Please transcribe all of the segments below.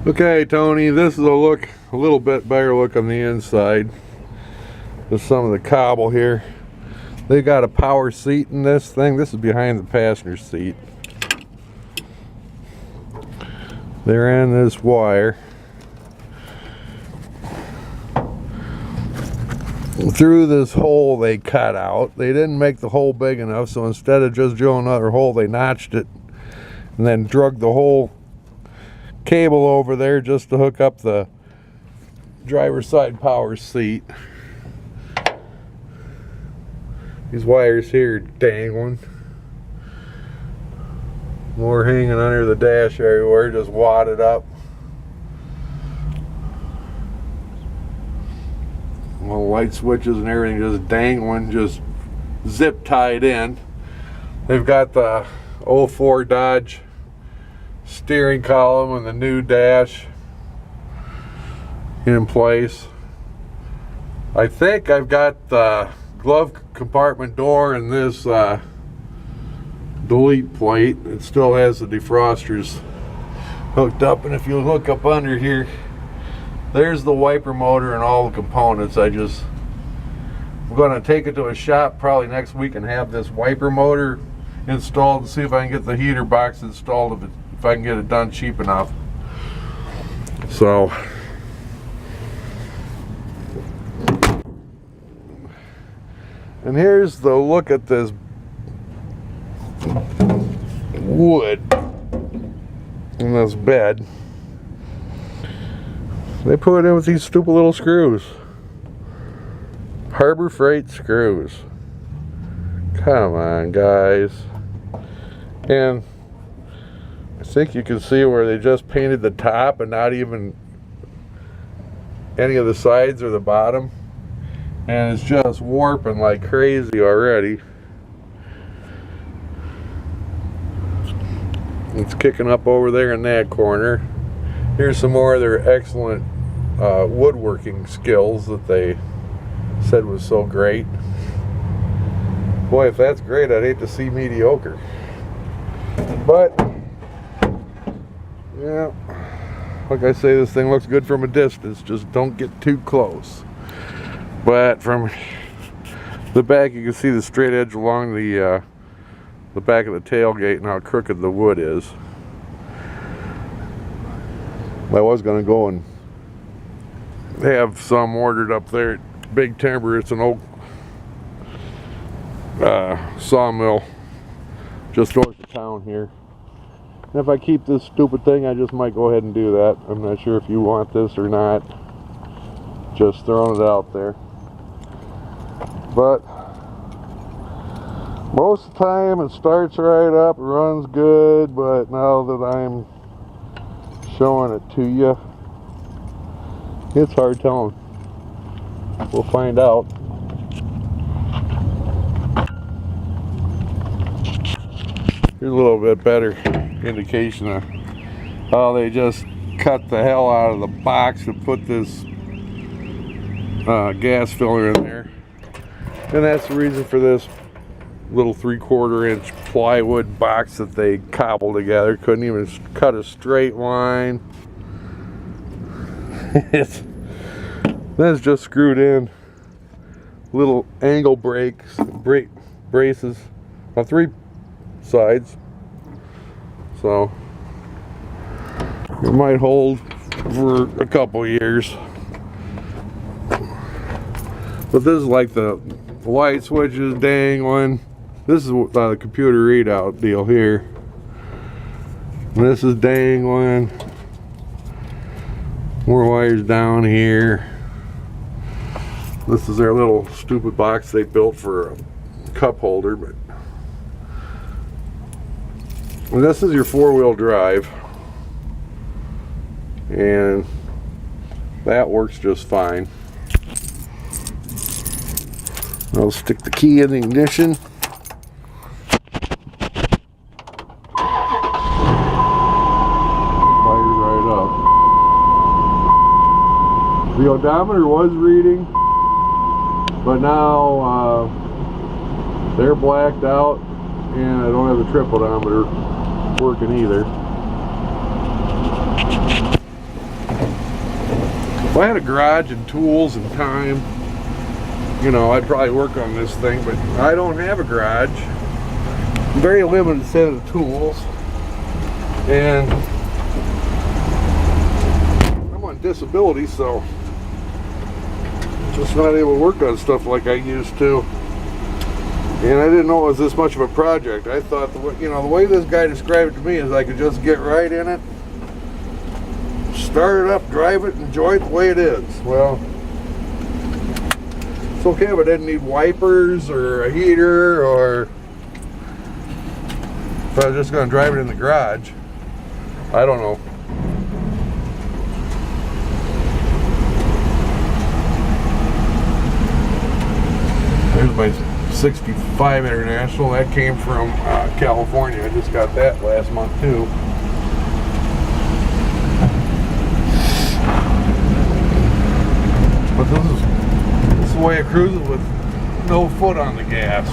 Okay, Tony, this is a little bit better look on the inside. Just some of the cobble here. They got a power seat in this thing. This is behind the passenger seat. They ran this wire through this hole they cut out. They didn't make the hole big enough, so instead of just drilling another hole, they notched it and then drug the whole cable over there just to hook up the driver's side power seat. These wires here are dangling. More hanging under the dash everywhere, just wadded up. All light switches and everything just dangling, just zip tied in. They've got the 04 Dodge steering column and the new dash in place. I think I've got the glove compartment door and this delete plate. It still has the defrosters hooked up, and if you look up under here, there's the wiper motor and all the components. I'm going to take it to a shop probably next week and have this wiper motor installed and see if I can get the heater box installed if I can get it done cheap enough. So and here's the look at this wood in this bed. They put it in with these stupid little screws. Harbor Freight screws. Come on, guys. And I think you can see where they just painted the top and not even any of the sides or the bottom. And it's just warping like crazy already. It's kicking up over there in that corner. Here's some more of their excellent woodworking skills that they said was so great. Boy, if that's great, I'd hate to see mediocre. But yeah, like I say, this thing looks good from a distance. Just don't get too close. But from the back, you can see the straight edge along the back of the tailgate and how crooked the wood is. I was going to go and have some ordered up there at Big Timber. It's an oak sawmill just north of town here. And if I keep this stupid thing, I just might go ahead and do that. I'm not sure if you want this or not. Just throwing it out there. But most of the time it starts right up, it runs good, but now that I'm showing it to you, it's hard telling. We'll find out. Here's a little bit better indication of how they just cut the hell out of the box and put this gas filler in there. And that's the reason for this little 3/4 inch plywood box that they cobbled together. Couldn't even cut a straight line. That's just screwed in little angle braces on 3 sides, so it might hold for a couple years. But this is like the light switches dangling. This is the computer readout deal here. And this is dangling. More wires down here. This is their little stupid box they built for a cup holder, but and this is your 4-wheel drive, and that works just fine. I'll stick the key in the ignition. Fires right up. The odometer was reading, but now they're blacked out, and I don't have the trip odometer working either. If I had a garage and tools and time, you know, I'd probably work on this thing, but I don't have a garage. Very limited set of tools, and I'm on disability, so just not able to work on stuff like I used to. And I didn't know it was this much of a project. I thought, the way this guy described it to me is I could just get right in it, start it up, drive it, enjoy it the way it is. Well, it's okay if I didn't need wipers or a heater, or if I was just going to drive it in the garage. I don't know. There's my 65 International. That came from California. I just got that last month too. But this is the way it cruises with no foot on the gas.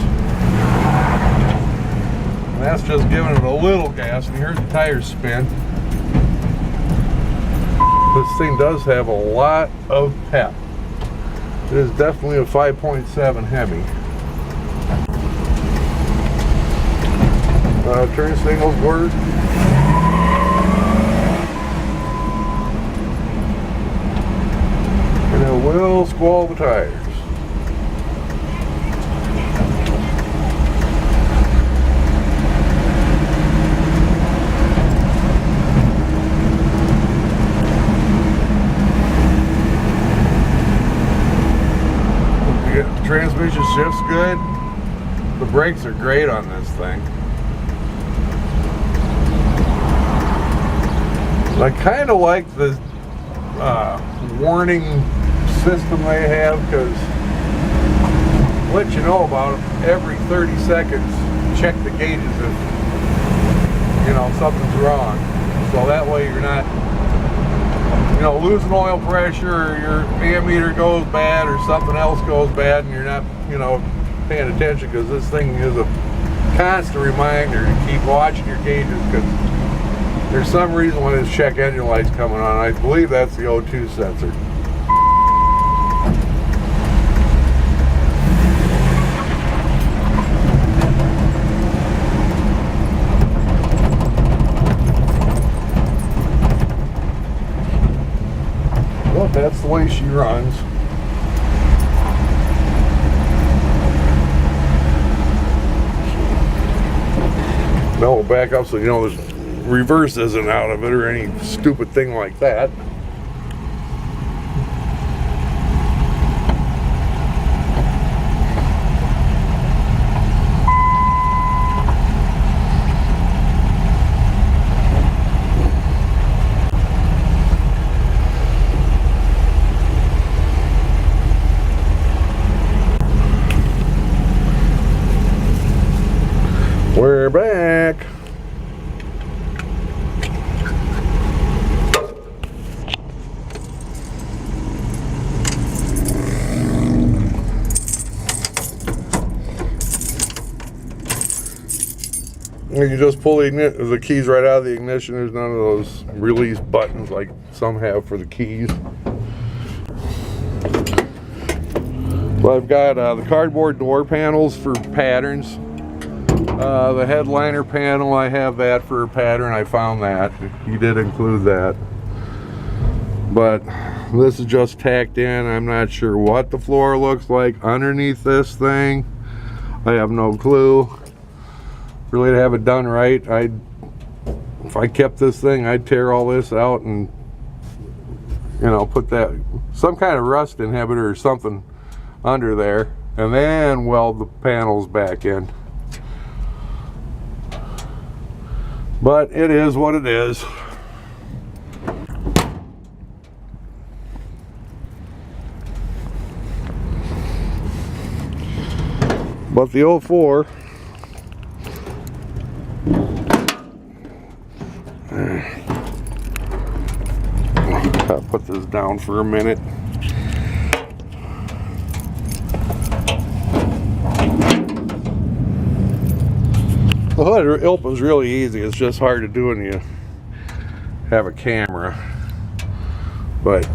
And that's just giving it a little gas, and you heard the tires spin. This thing does have a lot of pep. It is definitely a 5.7 Hemi. Turn signals work. And it will squall the tires. The transmission shifts good. The brakes are great on this thing. I kind of like the warning system they have, because let you know about it every 30 seconds. Check the gauges if something's wrong, so that way you're not losing oil pressure, or your ammeter goes bad, or something else goes bad, and you're not paying attention, because this thing is a constant reminder to keep watching your gauges, because there's some reason why this check engine light's coming on. I believe that's the O2 sensor. Well, that's the way she runs. Now we'll back up so there's reverse isn't out of it or any stupid thing like that. We're back. You just pull the keys right out of the ignition. There's none of those release buttons like some have for the keys. Well, I've got the cardboard door panels for patterns. The headliner panel, I have that for a pattern. I found that. He did include that. But this is just tacked in. I'm not sure what the floor looks like underneath this thing. I have no clue. Really, to have it done right, if I kept this thing, I'd tear all this out and put some kind of rust inhibitor or something under there, and then weld the panels back in. But it is what it is. But the 04, I'll put this down for a minute. The hood opens really easy. It's just hard to do when you have a camera. But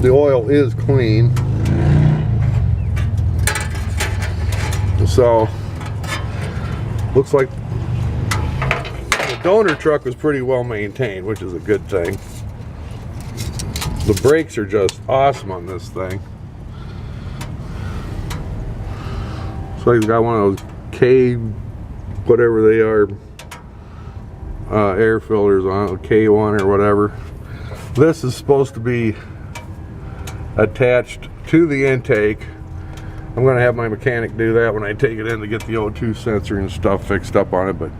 the oil is clean. So looks like the donor truck was pretty well maintained, which is a good thing. The brakes are just awesome on this thing. So he's got one of those K, whatever they are, air filters on it, K1 or whatever. This is supposed to be attached to the intake. I'm going to have my mechanic do that when I take it in to get the O2 sensor and stuff fixed up on it. But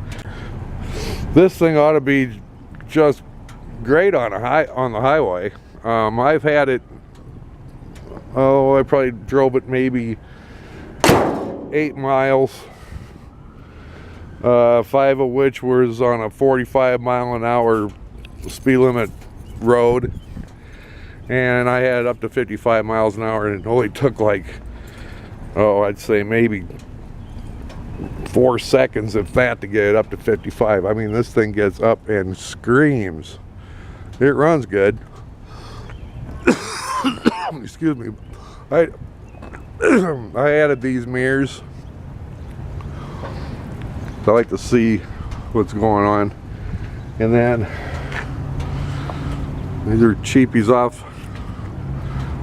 this thing ought to be just great on the highway. I've had it, I probably drove it maybe 8 miles, 5 of which was on a 45-mile-an-hour speed limit road, and I had up to 55 miles an hour, and it only took like, I'd say maybe 4 seconds if that to get it up to 55. I mean, this thing gets up and screams. It runs good. Excuse me. I added these mirrors. I like to see what's going on. And then these are cheapies off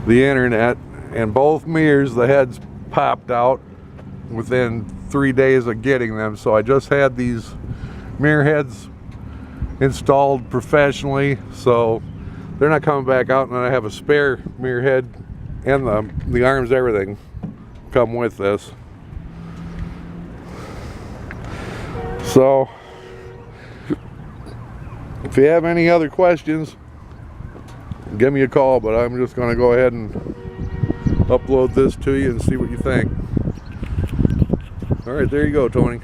the internet, and both mirrors, the heads popped out within 3 days of getting them. So I just had these mirror heads installed professionally, so they're not coming back out, and then I have a spare mirror head and the arms, everything come with this. So if you have any other questions, give me a call, but I'm just going to go ahead and upload this to you and see what you think. All right, there you go, Tony.